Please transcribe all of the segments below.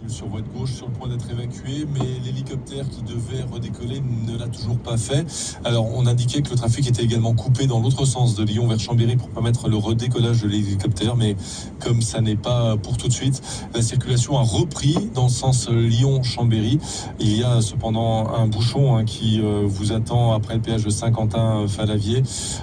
véhicule sur voie de gauche sur le point d'être évacué, mais l'hélicoptère qui devait redécoller ne l'a toujours pas fait. Alors, on indiquait que le trafic était également coupé dans l'autre sens de Lyon vers Chambéry pour permettre le redécollage de l'hélicoptère, mais comme ça n'est pas pour tout de suite, la circulation a repris dans le sens Lyon-Chambéry. Il y a cependant un bouchon qui vous attend après le péage de Saint-Quentin-Falavier.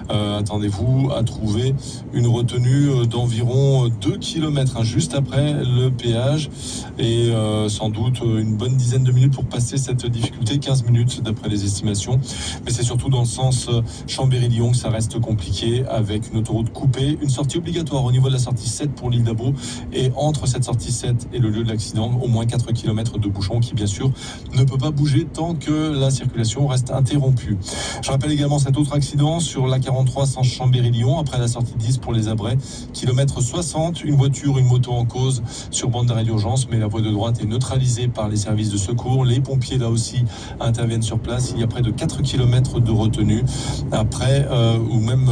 Attendez-vous à trouver une retenue d'environ 2 km juste après le péage et sans doute une bonne dizaine de minutes pour passer cette difficulté, 15 minutes d'après les estimations. Mais c'est surtout dans le sens Chambéry-Lyon que ça reste compliqué avec une autoroute coupée, une sortie obligatoire au niveau de la sortie 7 pour l'île d'Abo et entre cette sortie 7 et le lieu de l'accident, au moins 4 km de bouchon qui bien sûr ne peut pas bouger tant que la circulation reste interrompue. Je rappelle également cet autre accident sur la 43 sens Chambéry-Lyon après la sortie 10 pour les Abrais, kilomètre 60, une voiture, une moto en cause sur bande d'arrêt d'urgence, mais la voie de droite est neutralisée par les services de secours. Les pompiers là aussi interviennent sur place. Il y a près de 4 km de retenue après ou même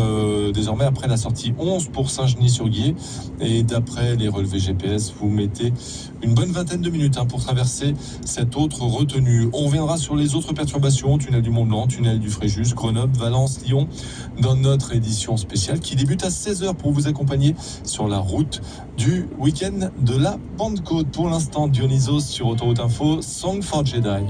désormais après la sortie 11 pour Saint-Genis-sur-Guiers, et d'après les relevés GPS vous mettez une bonne vingtaine de minutes pour traverser cette autre retenue. On reviendra sur les autres perturbations, tunnel du Mont-Blanc, tunnel du Fréjus, Grenoble, Valence, Lyon, dans notre édition spéciale qui débute à 16h pour vous accompagner sur la route du week-end de la Pentecôte. Pour l'instant, Dionysos sur Autoroute Info, Song for Jedi.